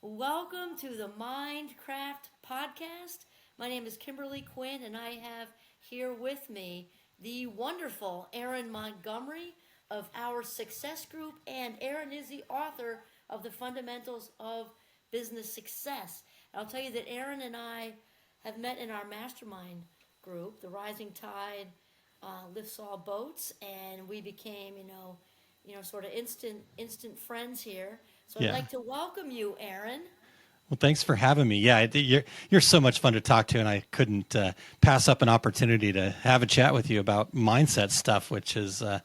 Welcome to the Mindcraft podcast. My name is Kimberly Quinn, and I have here with me the wonderful Erin Montgomery of our Success Group, and Erin is the author of the Fundamentals of Business Success. And I'll tell you that Erin and I have met in our mastermind group, the Rising Tide Lifts All Boats, and we became, sort of instant friends here. So I'd Yeah. like to welcome you, Aaron. Well, thanks for having me. Yeah, you're so much fun to talk to, and I couldn't pass up an opportunity to have a chat with you about mindset stuff, which is a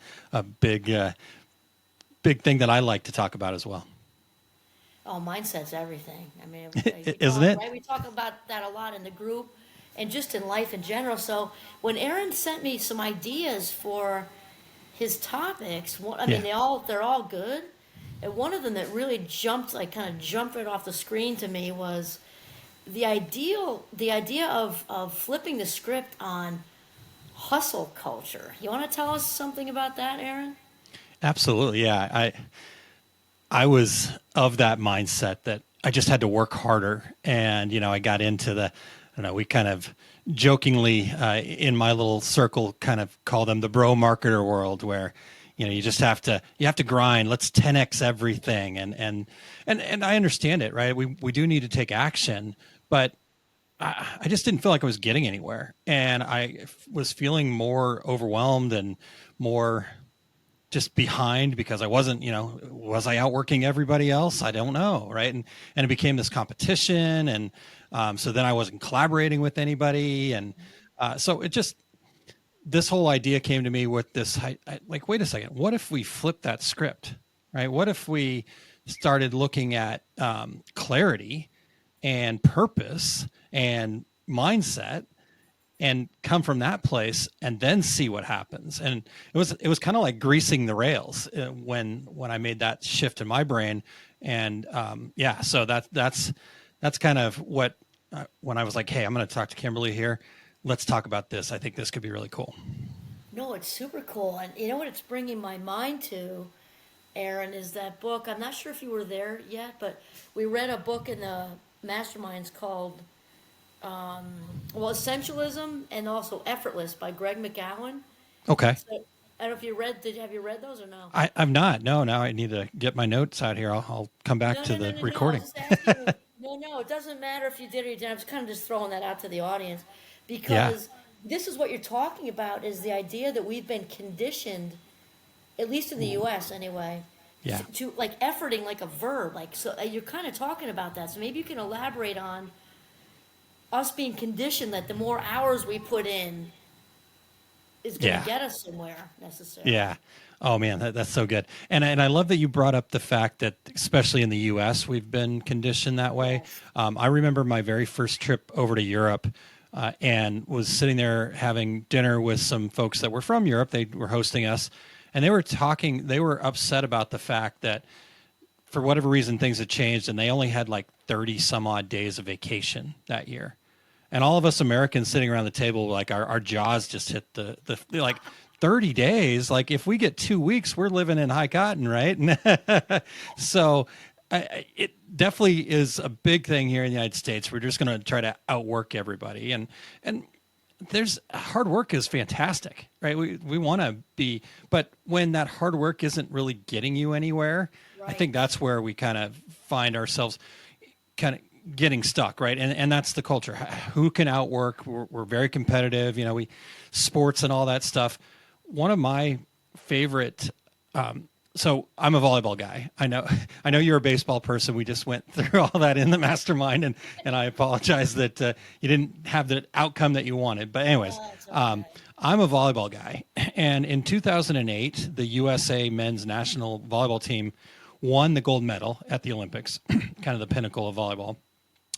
big thing that I like to talk about as well. Oh, mindset's everything. I mean, Isn't it? right? We talk about that a lot in the group and just in life in general. So when Aaron sent me some ideas for his topics, I mean, Yeah. they're all good. And one of them that really kind of jumped right off the screen to me was the idea of flipping the script on hustle culture. You want to tell us something about that, Aaron? Absolutely. Yeah. I was of that mindset that I just had to work harder, and I got into I don't know. We kind of jokingly in my little circle kind of call them the bro marketer world, where you have to grind. Let's 10x everything, and I understand it, right? We do need to take action, but I just didn't feel like I was getting anywhere, and was feeling more overwhelmed and more just behind because I wasn't, was I outworking everybody else? I don't know, right? And it became this competition, and so then I wasn't collaborating with anybody, and so it just this whole idea came to me with this like, wait a second, what if we flip that script, right? What if we started looking at clarity and purpose and mindset and come from that place and then see what happens. And it was kind of like greasing the rails when I made that shift in my brain. And yeah, so that's kind of what when I was like, hey, I'm going to talk to Kimberly here. Let's talk about this. I think this could be really cool. No, it's super cool. And you know what it's bringing my mind to, Aaron, is that book. I'm not sure if you were there yet, but we read a book in the Masterminds called, Essentialism and also Effortless by Greg McGowan. Okay. So I don't know if have you read those or no? I'm not. No, now I need to get my notes out here. I'll come back No, to no, no, the no, no. I was recording. just asking you. No, no, it doesn't matter if you did or you didn't. I was kind of just throwing that out to the audience Yeah. because this is what you're talking about is the idea that we've been conditioned, at least in the U.S. anyway, Yeah. to like efforting like a verb. Like so, you're kind of talking about that. So maybe you can elaborate on us being conditioned that the more hours we put in is going Yeah. to get us somewhere necessarily. Yeah. Oh man, that's so good. And I love that you brought up the fact that especially in the U.S. we've been conditioned that way. Yes. I remember my very first trip over to Europe, and was sitting there having dinner with some folks that were from Europe. They were hosting us, and they were talking. They were upset about the fact that for whatever reason things had changed, and they only had like 30 some odd days of vacation that year. And all of us Americans sitting around the table, like our jaws just hit the like 30 days. Like if we get 2 weeks, we're living in high cotton, right? So it definitely is a big thing here in the United States. We're just going to try to outwork everybody. And there's hard work is fantastic, right? We want to be, but when that hard work isn't really getting you anywhere, I Right. think that's where we kind of find ourselves kind of getting stuck, right? And that's the culture. Who can outwork? We're very competitive, we sports and all that stuff. One of my favorite, so I'm a volleyball guy. I know, I know you're a baseball person. We just went through all that in the mastermind, and I apologize that you didn't have the outcome that you wanted. But anyways, Oh, it's okay. I'm a volleyball guy, and in 2008, the USA men's national volleyball team won the gold medal at the Olympics, kind of the pinnacle of volleyball.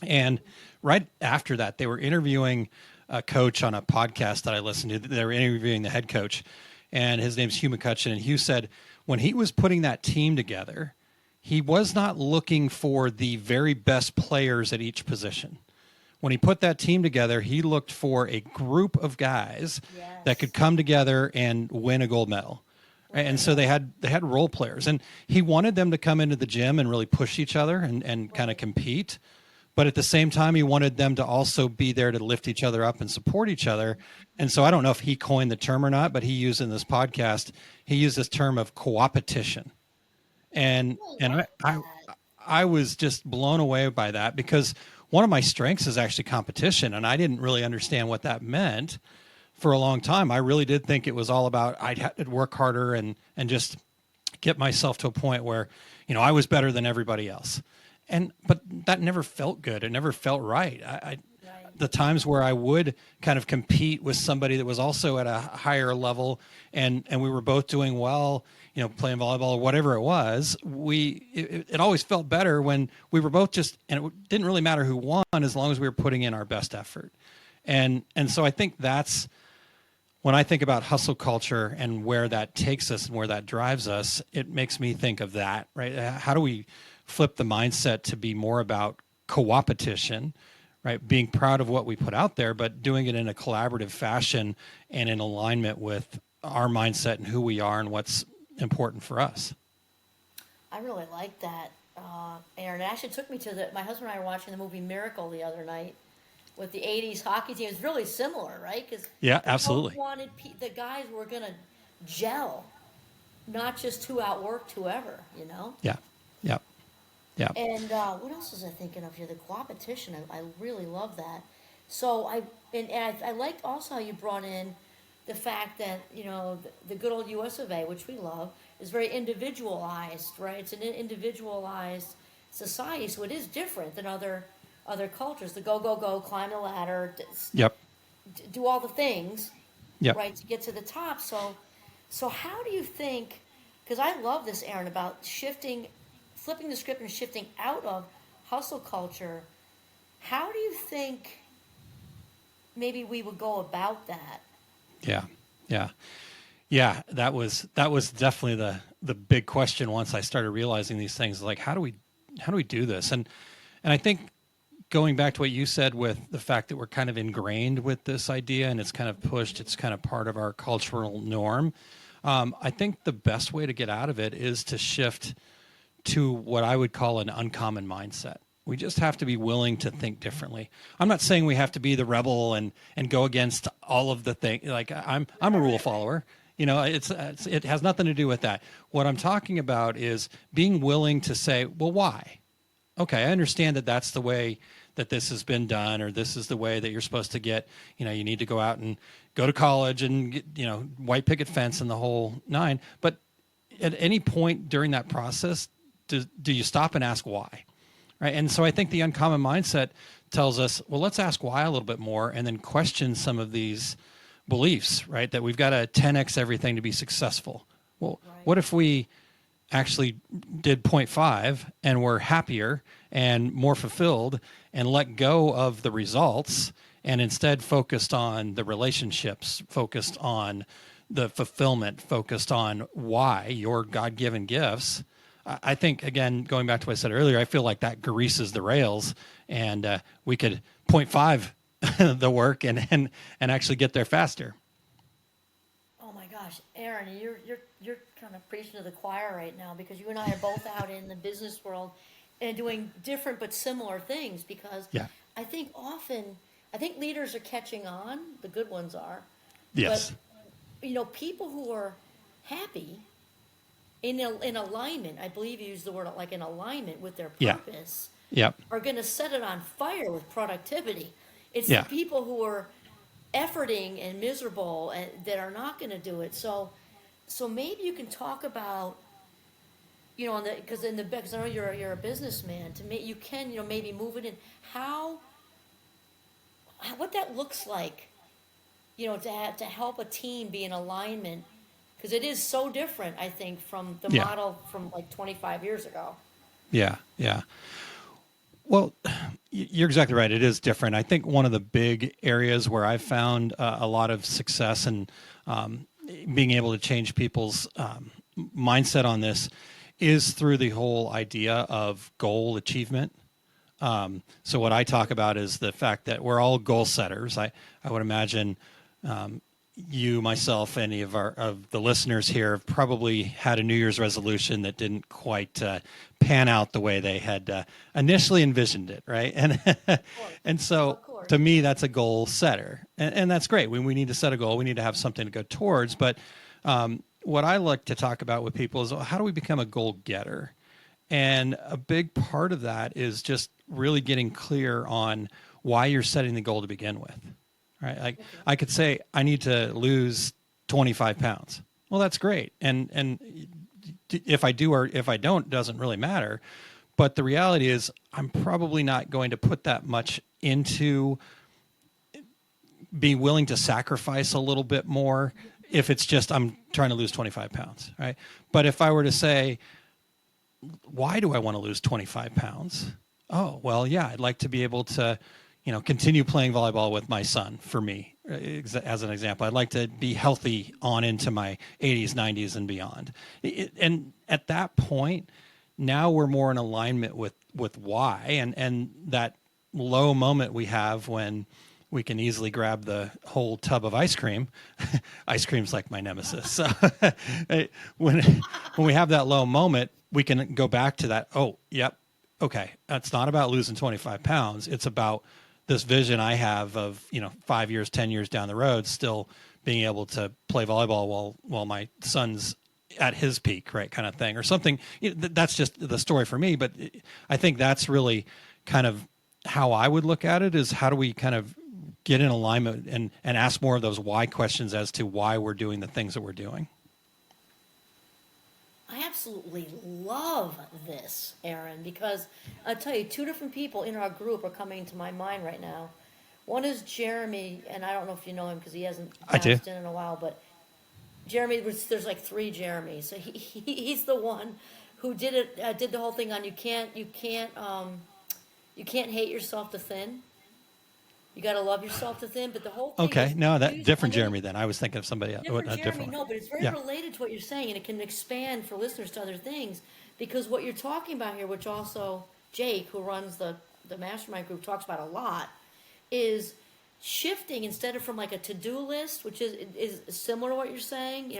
And right after that, they were interviewing a coach on a podcast that I listened to. They were interviewing the head coach, and his name's Hugh McCutcheon. And Hugh said when he was putting that team together, he was not looking for the very best players at each position. When he put that team together, he looked for a group of guys that Yes. could come together and win a gold medal. right? And Right. so they had role players, and he wanted them to come into the gym and really push each other and kind of Right. compete. But at the same time, he wanted them to also be there to lift each other up and support each other. And so I don't know if he coined the term or not, but he used in this podcast, he used this term of co-opetition. And I and like I that. I was just blown away by that because one of my strengths is actually competition, and I didn't really understand what that meant for a long time. I really did think it was all about I'd have to work harder and just get myself to a point where, I was better than everybody else. But that never felt good. It never felt right. Right. The times where I would kind of compete with somebody that was also at a higher level and we were both doing well, playing volleyball or whatever it was, it always felt better when we were both and it didn't really matter who won as long as we were putting in our best effort. And so I think that's when I think about hustle culture and where that takes us and where that drives us, it makes me think of that, right? How do we flip the mindset to be more about co-opetition, right? Being proud of what we put out there, but doing it in a collaborative fashion and in alignment with our mindset and who we are and what's important for us. I really like that, Aaron. It actually took me to my husband and I were watching the movie Miracle the other night with the 80s hockey team. It's really similar, right? Because Yeah, they both absolutely. wanted, the guys were going to gel, not just who outworked whoever, you know? Yeah. Yeah. Yeah. And what else was I thinking of here? The competition. I really love that. So I liked also how you brought in the fact that the good old U.S. of A., which we love, is very individualized, right? It's an individualized society, so it is different than other cultures. The go go go, climb the ladder, Yep. do all the things, Yep. right, to get to the top. So how do you think? Because I love this, Aaron, about flipping the script and shifting out of hustle culture. How do you think maybe we would go about that? Yeah. Yeah. Yeah. That was definitely the big question once I started realizing these things. Like, how do we do this? And I think going back to what you said with the fact that we're kind of ingrained with this idea and it's kind of pushed, it's kind of part of our cultural norm. I think the best way to get out of it is to shift to what I would call an uncommon mindset. We just have to be willing to think differently. I'm not saying we have to be the rebel and go against all of the things. Like I'm a rule follower. It has nothing to do with that. What I'm talking about is being willing to say, well, why? Okay, I understand that that's the way that this has been done, or this is the way that you're supposed to get, you need to go out and go to college and get, white picket fence and the whole nine. But at any point during that process, do you stop and ask why? Right. And so I think the uncommon mindset tells us, well, let's ask why a little bit more and then question some of these beliefs, right? That we've got to 10x everything to be successful. Well, Right. what if we actually did 0.5 and were happier and more fulfilled and let go of the results and instead focused on the relationships, focused on the fulfillment, focused on why your God-given gifts? I think, again, going back to what I said earlier, I feel like that greases the rails and we could 0.5 the work and actually get there faster. Oh my gosh, Aaron, you're kind of preaching to the choir right now, because you and I are both out in the business world and doing different but similar things. Because Yeah. I think leaders are catching on. The good ones are. Yes. But people who are happy in alignment. I believe you used the word like in alignment with their Yeah. purpose. Yep. Are going to set it on fire with productivity. It's Yeah. the people who are efforting and miserable and that are not going to do it. So maybe you can talk about, on the because I know you're a businessman. You can maybe move it in what that looks like, to help a team be in alignment, because it is so different, I think, from the Yeah. model from like 25 years ago. Yeah. Yeah. Well, you're exactly right. It is different. I think one of the big areas where I've found a lot of success and being able to change people's mindset on this is through the whole idea of goal achievement. So what I talk about is the fact that we're all goal setters. I would imagine, you, myself, any of the listeners here have probably had a New Year's resolution that didn't quite pan out the way they had initially envisioned it, right? And and so Of course. to me, that's a goal setter, and that's great. When we need to set a goal, we need to have something to go towards. But what I like to talk about with people is how do we become a goal getter? And a big part of that is just really getting clear on why you're setting the goal to begin with. Right? Like I could say I need to lose 25 pounds. Well, that's great. And if I do or if I don't doesn't really matter. But the reality is I'm probably not going to put that much into being willing to sacrifice a little bit more if it's just I'm trying to lose 25 pounds, right? But if I were to say, why do I want to lose 25 pounds? Oh, well, yeah, I'd like to be able to, continue playing volleyball with my son, for me, as an example. I'd like to be healthy on into my 80s, 90s, and beyond. And at that point, now we're more in alignment with why, and that low moment we have when we can easily grab the whole tub of ice cream. Ice cream's like my nemesis. So when we have that low moment, we can go back to that. Oh, yep. Okay. It's not about losing 25 pounds. It's about this vision I have of, 5 years, 10 years down the road, still being able to play volleyball while my son's at his peak, right? Kind of thing or something. That's just the story for me. But I think that's really kind of how I would look at it, is how do we kind of get in alignment and ask more of those why questions as to why we're doing the things that we're doing. I absolutely love this, Aaron, because I'll tell you, two different people in our group are coming to my mind right now. One is Jeremy, and I don't know if you know him because he hasn't bounced in a while, but Jeremy, there's like three Jeremys. So he's the one who did the whole thing on you can't hate yourself to thin. You got to love yourself to thin, but the whole thing. Okay, is no, that different Jeremy. Then I was thinking of somebody else. different Jeremy. Different No, but it's very related to what you're saying, and it can expand for listeners to other things, because what you're talking about here, which also Jake, who runs the mastermind group, talks about a lot, is shifting instead of from like a to-do list, which is similar to what you're saying,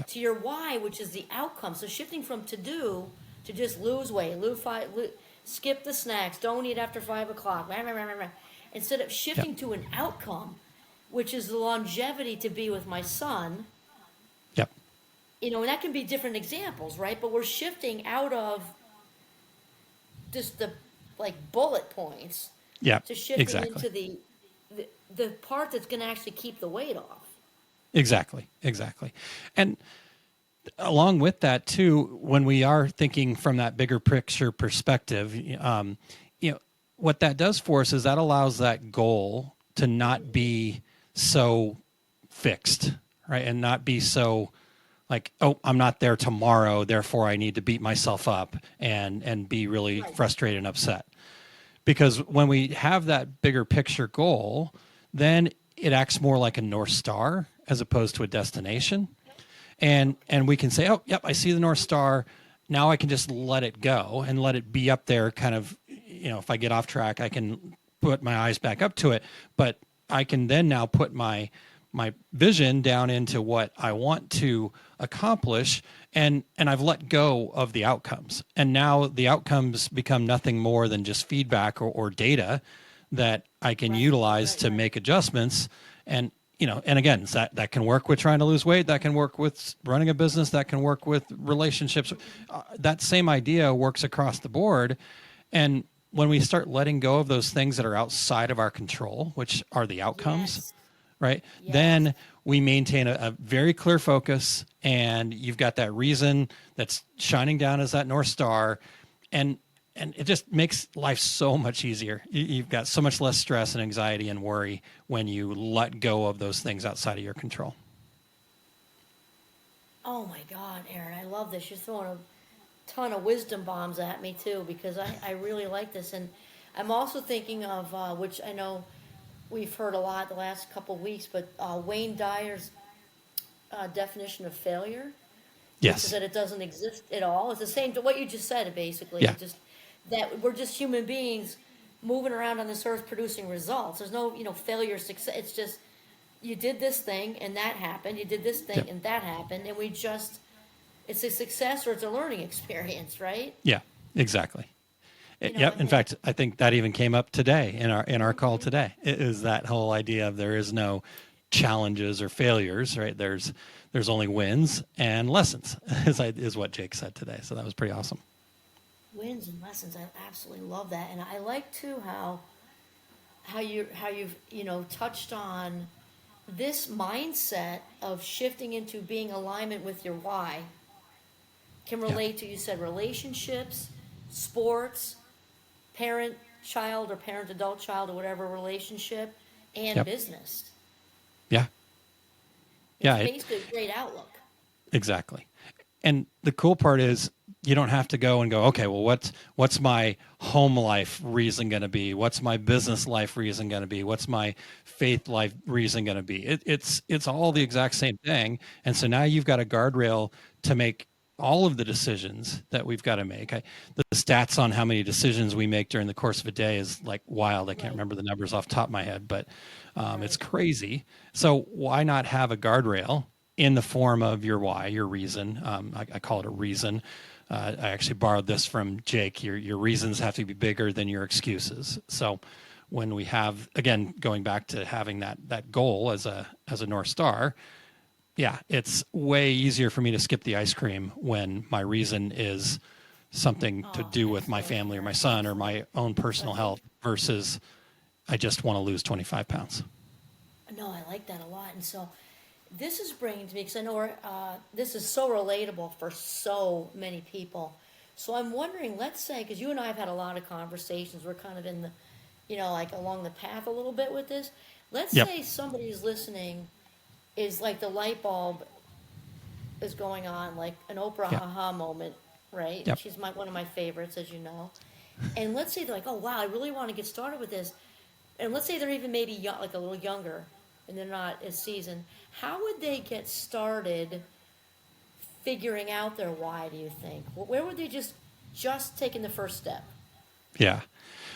to your why, which is the outcome. So shifting from to-do to just lose weight, skip the snacks, don't eat after 5 o'clock, instead of shifting to an outcome, which is the longevity to be with my son. Yep. And that can be different examples, right? But we're shifting out of just the bullet points to shifting into the part that's going to actually keep the weight off. Exactly. And along with that too, when we are thinking from that bigger picture perspective, what that does for us is that allows that goal to not be so fixed, right? And not be so like, oh, I'm not there tomorrow, therefore I need to beat myself up and be really frustrated and upset. Because when we have that bigger picture goal, then it acts more like a North Star as opposed to a destination. And we can say, oh, yep, I see the North Star. Now I can just let it go and let it be up there kind of, if I get off track, I can put my eyes back up to it. But I can then now put my vision down into what I want to accomplish, and I've let go of the outcomes. And now the outcomes become nothing more than just feedback or data that I can utilize to make adjustments. And and again, that can work with trying to lose weight. That can work with running a business. That can work with relationships. That same idea works across the board. And when we start letting go of those things that are outside of our control, which are the outcomes, right? Yes. Then we maintain a very clear focus, and you've got that reason that's shining down as that North Star. And it just makes life so much easier. You've got so much less stress and anxiety and worry when you let go of those things outside of your control. Oh my God, Aaron, I love this. You're throwing a ton of wisdom bombs at me too, because I really like this. And I'm also thinking of, which I know we've heard a lot the last couple of weeks, but Wayne Dyer's definition of failure. Yes. Which is that it doesn't exist at all. It's the same to what you just said, basically. Yeah. Just that we're just human beings moving around on this earth producing results. There's no, failure, success. It's just you did this thing and that happened, you did this thing Yep. and that happened, and it's a success or it's a learning experience, right? Yeah, exactly. You know, Yep. In fact, I think that even came up today in our call today. It is that whole idea of there is no challenges or failures, right? There's only wins and lessons, is what Jake said today. So that was pretty awesome. wins and lessons. I absolutely love that, and I like too how you've touched on this mindset of shifting into being alignment with your why can Yeah. relate to, you said, relationships, sports, parent child or parent adult child or whatever relationship, and Yep. business. Yeah. It's Yeah. basically a great outlook. Exactly. And the cool part is you don't have to go and go, okay, well, what's my home life reason going to be? What's my business life reason going to be? What's my faith life reason going to be? It's all the exact same thing. And so now you've got a guardrail to make all of the decisions that we've got to make. The stats on how many decisions we make during the course of a day is like wild. I can't Right. remember the numbers off the top of my head, but it's Right. crazy. So why not have a guardrail in the form of your why, your reason? I call it a reason. I actually borrowed this from Jake. Your reasons have to be bigger than your excuses. So when we have, again, going back to having that goal as a North Star, yeah, it's way easier for me to skip the ice cream when my reason is something to Oh, do with my family or my son or my own personal health versus I just want to lose 25 pounds. no, I like that a lot. And so this is bringing to me, because I know this is so relatable for so many people. So I'm wondering, let's say, because you and I have had a lot of conversations, we're kind of in the, like along the path a little bit with this. Let's Yep. say somebody who's listening is like the light bulb is going on, like an Oprah Yep. aha moment, right? Yep. She's one of my favorites, as you know. And let's say they're like, oh wow, I really want to get started with this. And let's say they're even maybe like a little younger and they're not as seasoned. How would they get started figuring out their why, do you think? Where would they just taking the first step? Yeah.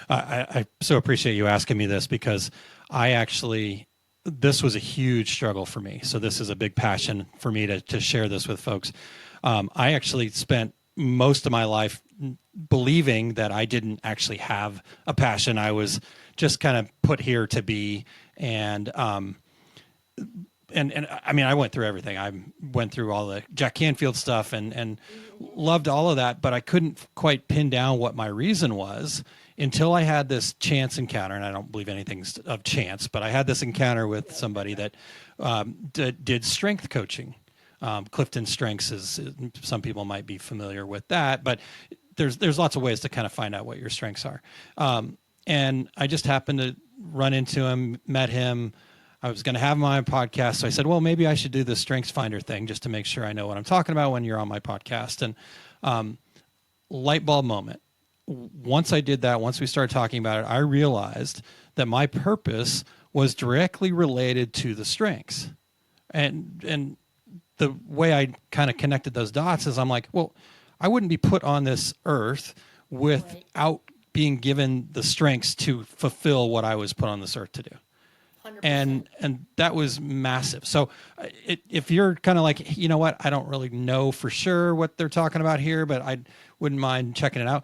I so appreciate you asking me this because this was a huge struggle for me. So this is a big passion for me to share this with folks. I actually spent most of my life believing that I didn't actually have a passion. I was just kind of put here to be. And I mean, I went through everything. I went through all the Jack Canfield stuff and loved all of that, but I couldn't quite pin down what my reason was until I had this chance encounter. And I don't believe anything's of chance, but I had this encounter with somebody that did strength coaching. Clifton Strengths some people might be familiar with that, but there's lots of ways to kind of find out what your strengths are. And I just happened to run into him, met him. I was going to have him on my podcast. So I said, well, maybe I should do the Strengths Finder thing just to make sure I know what I'm talking about when you're on my podcast. And light bulb moment. Once I did that, once we started talking about it, I realized that my purpose was directly related to the strengths. And the way I kind of connected those dots is I'm like, well, I wouldn't be put on this earth without being given the strengths to fulfill what I was put on this earth to do. 100%. And that was massive. So if you're kind of like, you know what, I don't really know for sure what they're talking about here, but I wouldn't mind checking it out.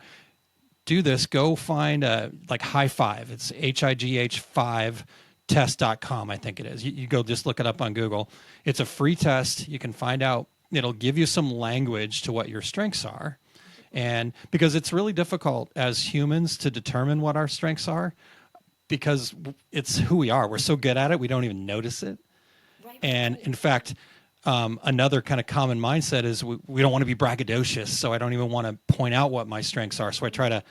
Do this. Go find like High Five. It's HIGH5 test.com, I think it is. You go just look it up on Google. It's a free test. You can find out. It'll give you some language to what your strengths are. And because it's really difficult as humans to determine what our strengths are, because it's who we are. We're so good at it, we don't even notice it. Right. And in fact, another kind of common mindset is we don't want to be braggadocious, so I don't even want to point out what my strengths are. So I try to,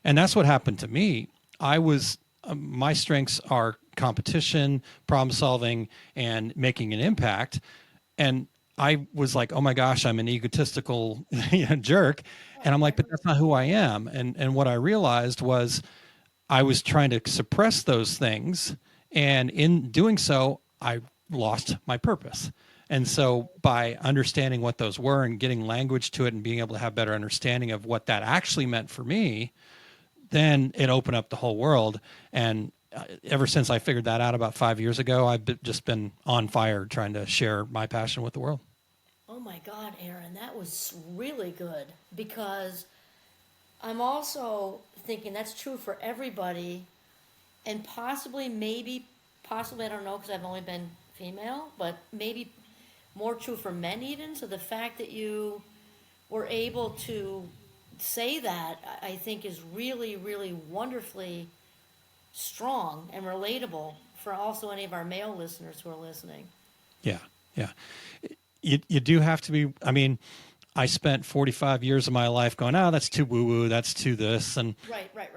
and that's what happened to me. My strengths are competition, problem solving, and making an impact. And I was like, oh my gosh, I'm an egotistical jerk. And I'm like, but that's not who I am. And what I realized was I was trying to suppress those things. And in doing so, I lost my purpose. And so by understanding what those were and getting language to it and being able to have better understanding of what that actually meant for me, then it opened up the whole world. And ever since I figured that out about 5 years ago, just been on fire trying to share my passion with the world. Oh my God, Aaron, that was really good because I'm also thinking that's true for everybody and possibly, I don't know because I've only been female, but maybe more true for men even. So the fact that you were able to say that, I think is really, really wonderfully strong and relatable for also any of our male listeners who are listening. Yeah, yeah. You do have to be. I mean, I spent 45 years of my life going, oh, that's too woo woo, that's too this, and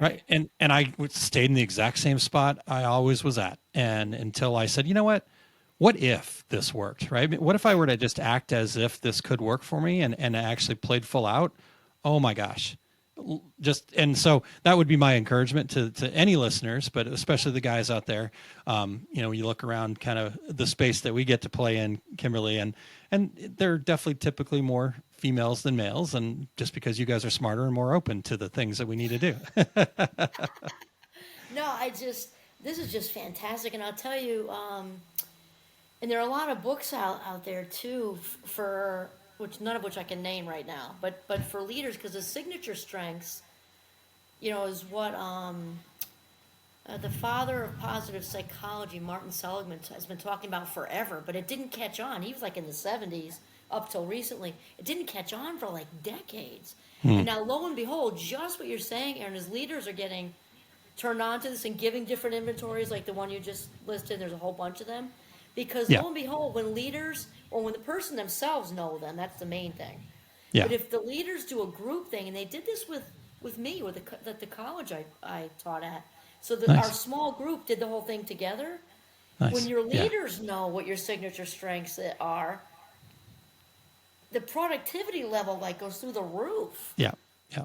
Right. and I stayed in the exact same spot I always was at, and until I said, you know what if this worked, right? What if I were to just act as if this could work for me and actually played full out? Oh my gosh. Just, and so that would be my encouragement to any listeners, but especially the guys out there. You look around kind of the space that we get to play in, Kimberly, and they're definitely typically more females than males. And just because you guys are smarter and more open to the things that we need to do. No, this is just fantastic. And I'll tell you, and there are a lot of books out there too for which none of which I can name right now, but for leaders because the signature strengths, is what the father of positive psychology, Martin Seligman, has been talking about forever, but it didn't catch on. He was like in the 70s up till recently. It didn't catch on for like decades. And now, lo and behold, just what you're saying, Aaron, as leaders are getting turned on to this and giving different inventories like the one you just listed, there's a whole bunch of them. Because Yeah. lo and behold, when leaders, or when the person themselves know them, that's the main thing. Yeah. But if the leaders do a group thing, and they did this with me, at the college I taught at, so that Nice. our small group did the whole thing together. Nice. When your Yeah. leaders know what your signature strengths are, the productivity level like goes through the roof. Yeah, yeah,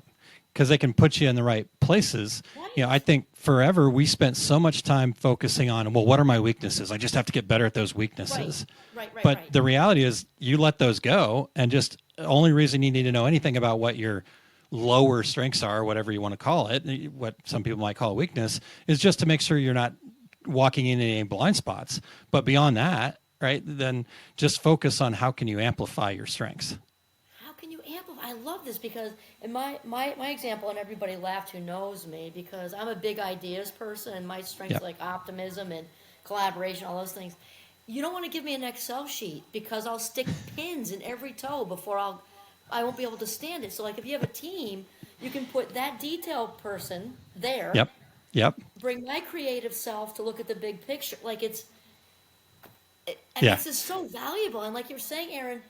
because they can put you in the right places. Right. I think forever we spent so much time focusing on, well, what are my weaknesses? I just have to get better at those weaknesses. Right. But the reality is, you let those go, and just the only reason you need to know anything about what your lower strengths are, whatever you want to call it, what some people might call a weakness, is just to make sure you're not walking into any blind spots. But beyond that, right, then just focus on how can you amplify your strengths. How can you amplify? I love this because in my example, and everybody laughed who knows me because I'm a big ideas person and my strengths Yep. like optimism and collaboration, all those things. You don't want to give me an Excel sheet because I'll stick pins in every toe before I won't be able to stand it. So like if you have a team, you can put that detail person there. Yep. Bring my creative self to look at the big picture. Like and Yeah. this is so valuable. And like you're saying, Aaron,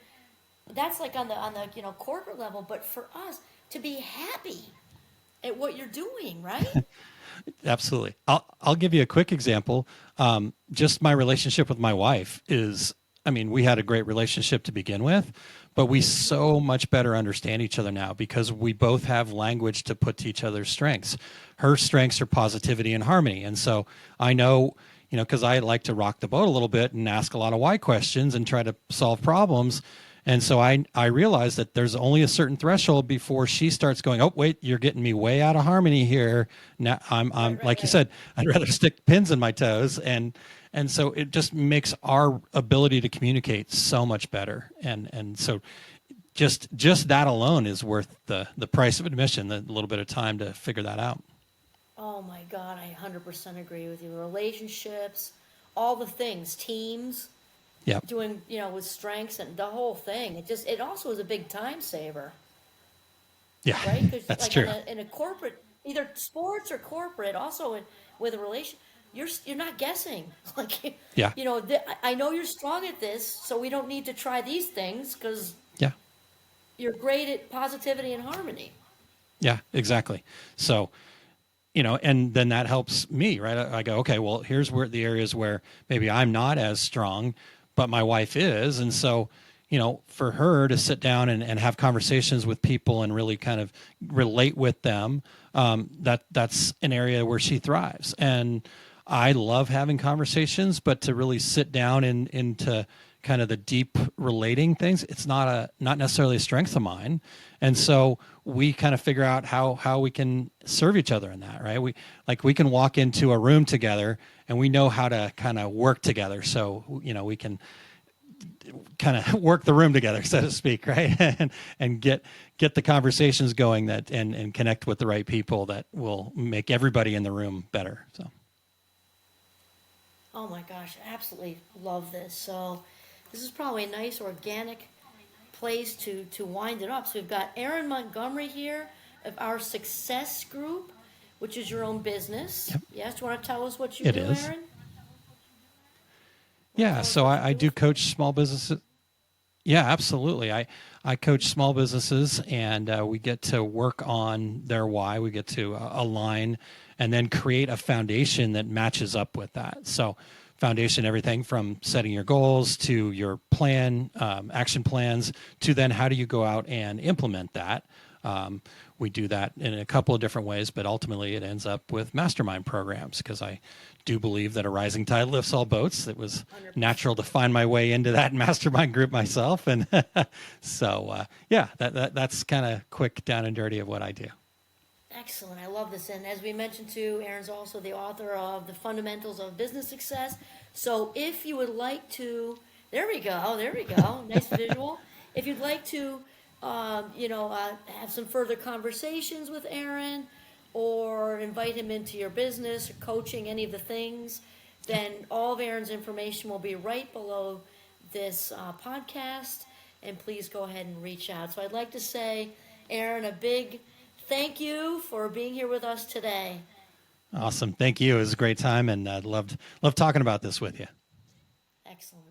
that's like on the corporate level, but for us to be happy at what you're doing, right? Absolutely. I'll give you a quick example. Just my relationship with my wife is, I mean, we had a great relationship to begin with, but we so much better understand each other now because we both have language to put to each other's strengths. Her strengths are positivity and harmony. And so I know, because I like to rock the boat a little bit and ask a lot of why questions and try to solve problems. And so I realized that there's only a certain threshold before she starts going, oh, wait, you're getting me way out of harmony here. Now I'm like you said, I'd rather stick pins in my toes. And so it just makes our ability to communicate so much better. And so just that alone is worth the price of admission, the little bit of time to figure that out. Oh my God, I 100% agree with you. Relationships, all the things, teams, Yep. doing, with strengths and the whole thing. It also is a big time saver, Yeah, right? Because that's like true. in a corporate, either sports or corporate, also with a relation, you're not guessing. Like, Yeah. I know you're strong at this, so we don't need to try these things because Yeah. you're great at positivity and harmony. Yeah, exactly. So, and then that helps me, right? I go, okay, well, here's where the areas where maybe I'm not as strong, but my wife is. And so, for her to sit down and have conversations with people and really kind of relate with them, that's an area where she thrives. And I love having conversations, but to really sit down and to kind of the deep relating things, it's not necessarily a strength of mine. And so we kind of figure out how we can serve each other in that, right? We can walk into a room together and we know how to kind of work together. So, we can kind of work the room together, so to speak, right? and get the conversations going and connect with the right people that will make everybody in the room better. So. Oh my gosh, absolutely love this. So this is probably a nice organic place to wind it up. So we've got Aaron Montgomery here of our Success Group, which is your own business. Yep. Yes, do you want to tell us what you It do, is. Aaron? Yeah, so I do coach small businesses. Yeah, absolutely. I coach small businesses, and we get to work on their why. We get to align and then create a foundation that matches up with that. So foundation, everything from setting your goals to your plan, action plans, to then how do you go out and implement that. We do that in a couple of different ways, but ultimately it ends up with mastermind programs because I do believe that a rising tide lifts all boats. It was 100%. natural to find my way into that mastermind group myself. And so, that's kind of quick down and dirty of what I do. Excellent. I love this. And as we mentioned too, Aaron's also the author of The Fundamentals of Business Success. So if you would like to, there we go. Nice visual. If you'd like to, have some further conversations with Aaron or invite him into your business or coaching, any of the things, then all of Aaron's information will be right below this podcast. And please go ahead and reach out. So I'd like to say, Aaron, a big thank you for being here with us today. Awesome. Thank you. It was a great time, and I loved talking about this with you. Excellent.